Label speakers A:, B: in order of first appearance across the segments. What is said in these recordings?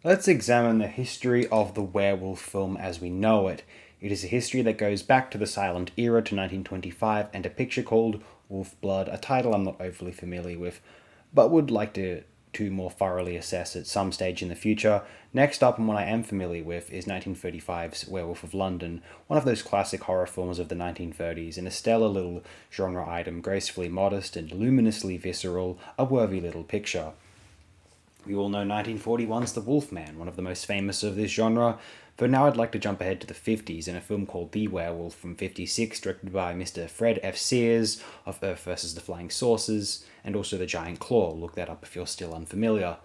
A: Let's examine the history of the werewolf film as we know it. It is a history that goes back to the silent era to 1925 and a picture called Wolf Blood, a title I'm not overly familiar with, but would like to more thoroughly assess at some stage in the future. Next up, and one I am familiar with, is 1935's Werewolf of London, one of those classic horror films of the 1930s, and a stellar little genre item, gracefully modest and luminously visceral, a worthy little picture. We all know 1941's The Wolfman, one of the most famous of this genre. For now, I'd like to jump ahead to the 50s in a film called The Werewolf from 56, directed by Mr. Fred F. Sears of Earth vs. the Flying Saucers, and also The Giant Claw. Look that up if you're still unfamiliar.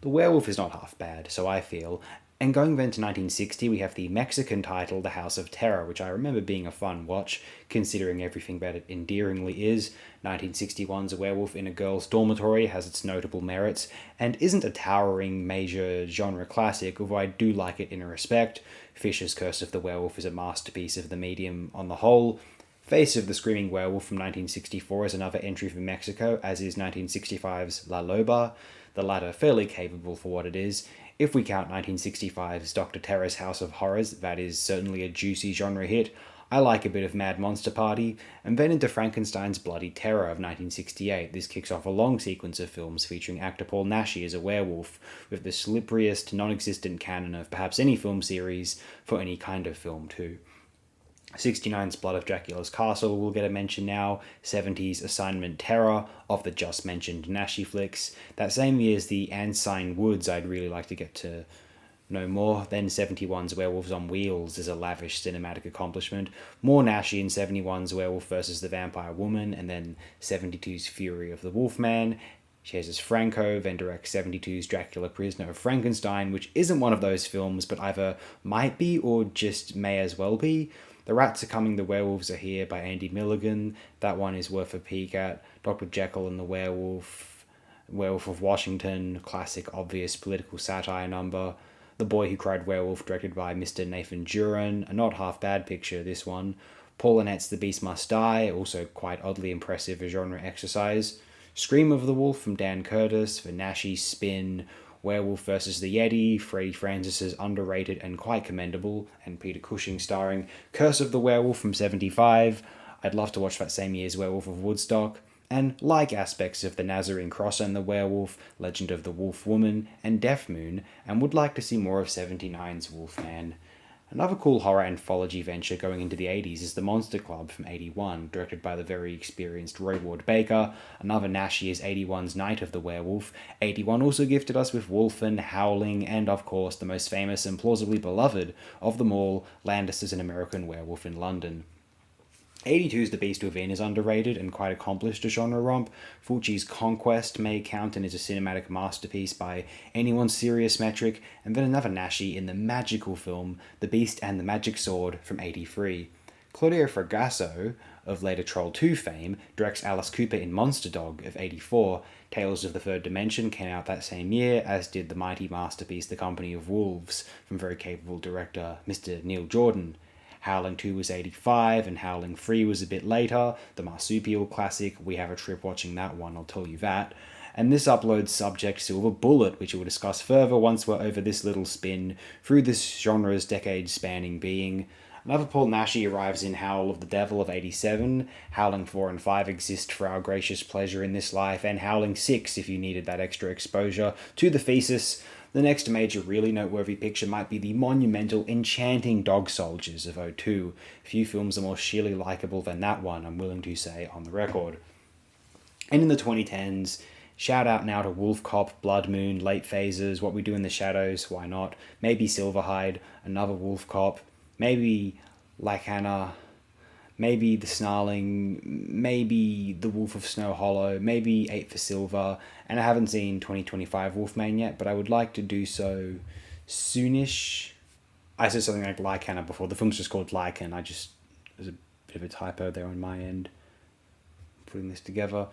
A: The Werewolf is not half bad, so I feel, and going then to 1960, we have the Mexican title, The House of Terror, which I remember being a fun watch, considering everything that it endearingly is. 1961's A Werewolf in a Girl's Dormitory has its notable merits, and isn't a towering major genre classic, although I do like it in a respect. Fisher's Curse of the Werewolf is a masterpiece of the medium on the whole. Face of the Screaming Werewolf from 1964 is another entry from Mexico, as is 1965's La Loba, the latter fairly capable for what it is. If we count 1965's Dr. Terror's House of Horrors, that is certainly a juicy genre hit. I like a bit of Mad Monster Party, and then into Frankenstein's Bloody Terror of 1968. This kicks off a long sequence of films featuring actor Paul Naschy as a werewolf, with the slipperiest non-existent canon of perhaps any film series for any kind of film too. 69's Blood of Dracula's Castle will get a mention now, 70's Assignment Terror of the just mentioned Naschy flicks. That same year's the Ensign Woods I'd really like to get to know more. Then 71's Werewolves on Wheels is a lavish cinematic accomplishment. More Naschy in 71's Werewolf vs. the Vampire Woman, and then 72's Fury of the Wolfman. Jesus Franco then directs 72's Dracula Prisoner of Frankenstein, which isn't one of those films, but either might be or just may as well be. The Rats Are Coming, The Werewolves Are Here by Andy Milligan. That one is worth a peek at. Dr. Jekyll and the Werewolf, Werewolf of Washington, classic obvious political satire number. The Boy Who Cried Werewolf, directed by Mr. Nathan Duran, a not half bad picture, this one. Paul Annette's The Beast Must Die, also quite oddly impressive a genre exercise. Scream of the Wolf from Dan Curtis for Naschy Spin. Werewolf vs. the Yeti, Freddie Francis's underrated and quite commendable, and Peter Cushing starring. Curse of the Werewolf from 75. I'd love to watch that same year's Werewolf of Woodstock. And like aspects of the Nazarene Cross and the Werewolf, Legend of the Wolf Woman, and Death Moon, and would like to see more of 79's Wolfman. Another cool horror anthology venture going into the 80s is The Monster Club from 81, directed by the very experienced Roy Ward Baker. Another Naschy is 81's Night of the Werewolf. 81 also gifted us with Wolfen, Howling, and of course the most famous and plausibly beloved of them all, Landis as an American Werewolf in London. 82's The Beast Within is underrated and quite accomplished a genre romp. Fulci's Conquest may count and is a cinematic masterpiece by anyone's serious metric, and then another Naschy in the magical film The Beast and the Magic Sword from 83. Claudio Fragasso, of later Troll 2 fame, directs Alice Cooper in Monster Dog of 84. Tales of the Third Dimension came out that same year, as did the mighty masterpiece The Company of Wolves from very capable director Mr. Neil Jordan. Howling 2 was 85, and Howling 3 was a bit later. The Marsupial classic, we have a trip watching that one, I'll tell you that. And this uploads Subject Silver Bullet, which we'll discuss further once we're over this little spin through this genre's decade-spanning being. Another Paul Naschy arrives in Howl of the Devil of 87. Howling 4 and 5 exist for our gracious pleasure in this life, and Howling 6 if you needed that extra exposure to the thesis. The next major really noteworthy picture might be the monumental Enchanting Dog Soldiers of '02. Few films are more sheerly likeable than that one, I'm willing to say on the record. And in the 2010s, shout out now to Wolf Cop, Blood Moon, Late Phases, What We Do in the Shadows, why not? Maybe Silverhide, another Wolf Cop, maybe Like Hannah, maybe The Snarling, maybe The Wolf of Snow Hollow, maybe 8 for Silver, and I haven't seen 2025 Wolfman yet, but I would like to do so soonish. I said something like Lycanna before, the film's just called Lycan, there's a bit of a typo there on my end, putting this together.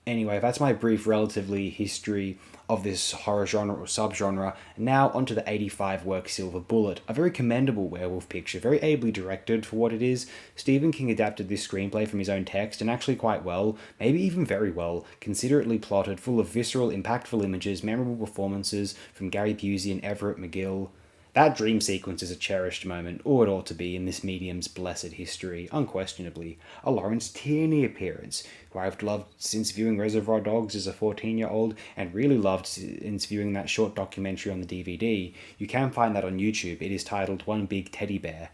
A: Anyway, that's my brief, relatively history of this horror genre or subgenre. Now onto the 85 work Silver Bullet, a very commendable werewolf picture, very ably directed for what it is. Stephen King adapted this screenplay from his own text, and actually quite well, maybe even very well, considerately plotted, full of visceral, impactful images, memorable performances from Gary Busey and Everett McGill. That dream sequence is a cherished moment, or it ought to be, in this medium's blessed history, unquestionably. A Lawrence Tierney appearance, who I've loved since viewing Reservoir Dogs as a 14-year-old, and really loved since viewing that short documentary on the DVD. You can find that on YouTube. It is titled One Big Teddy Bear.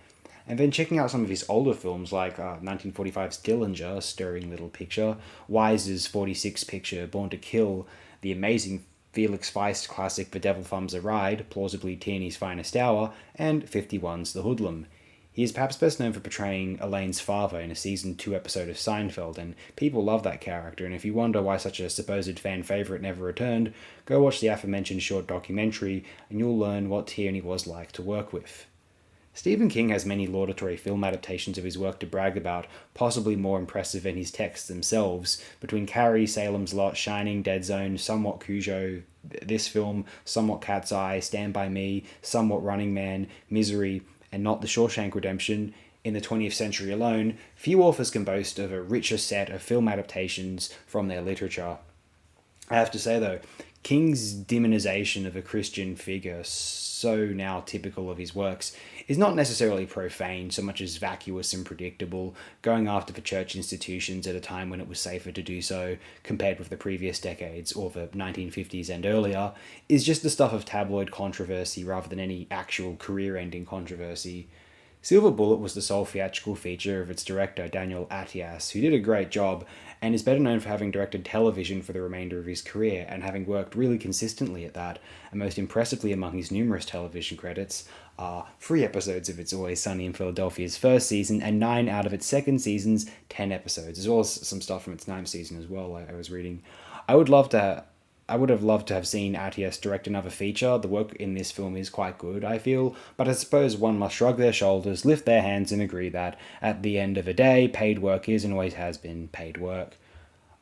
A: And then checking out some of his older films like 1945's Dillinger, a stirring little picture, Wise's 46 picture Born to Kill, the amazing Felix Feist classic The Devil Thumbs a Ride, plausibly Tierney's finest hour, and 51's The Hoodlum. He is perhaps best known for portraying Elaine's father in a season 2 episode of Seinfeld, and people love that character, and if you wonder why such a supposed fan favourite never returned, go watch the aforementioned short documentary, and you'll learn what Tierney was like to work with. Stephen King has many laudatory film adaptations of his work to brag about, possibly more impressive than his texts themselves. Between Carrie, Salem's Lot, Shining, Dead Zone, somewhat Cujo, this film, somewhat Cat's Eye, Stand By Me, somewhat Running Man, Misery, and not The Shawshank Redemption, in the 20th century alone, few authors can boast of a richer set of film adaptations from their literature. I have to say though, King's demonization of a Christian figure, so now typical of his works, is not necessarily profane so much as vacuous and predictable, going after the church institutions at a time when it was safer to do so, compared with the previous decades or the 1950s and earlier, is just the stuff of tabloid controversy rather than any actual career-ending controversy. Silver Bullet was the sole theatrical feature of its director, Daniel Attias, who did a great job and is better known for having directed television for the remainder of his career and having worked really consistently at that, and most impressively among his numerous television credits are 3 episodes of It's Always Sunny in Philadelphia's first season and 9 out of its second season's 10 episodes, as well as some stuff from its 9th season as well, I was reading. I would have loved to have seen Attias direct another feature. The work in this film is quite good, I feel, but I suppose one must shrug their shoulders, lift their hands, and agree that, at the end of the day, paid work is and always has been paid work.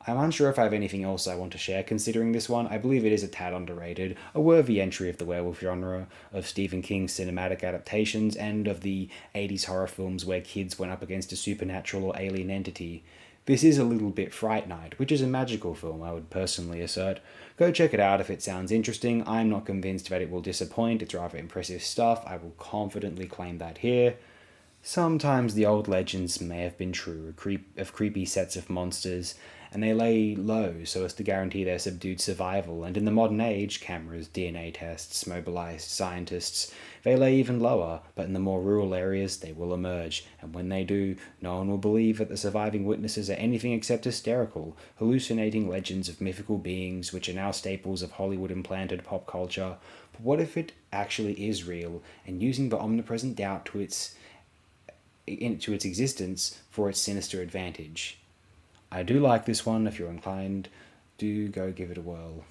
A: I'm unsure if I have anything else I want to share considering this one. I believe it is a tad underrated, a worthy entry of the werewolf genre, of Stephen King's cinematic adaptations, and of the 80s horror films where kids went up against a supernatural or alien entity. This is a little bit Fright Night, which is a magical film, I would personally assert. Go check it out if it sounds interesting. I'm not convinced that it will disappoint. It's rather impressive stuff. I will confidently claim that here. Sometimes the old legends may have been true of creepy sets of monsters, and they lay low so as to guarantee their subdued survival, and in the modern age, cameras, DNA tests, mobilized scientists, they lay even lower, but in the more rural areas they will emerge, and when they do, no one will believe that the surviving witnesses are anything except hysterical, hallucinating legends of mythical beings which are now staples of Hollywood-implanted pop culture. But what if it actually is real, and using the omnipresent doubt to its existence for its sinister advantage? I do like this one. If you're inclined, do go give it a whirl.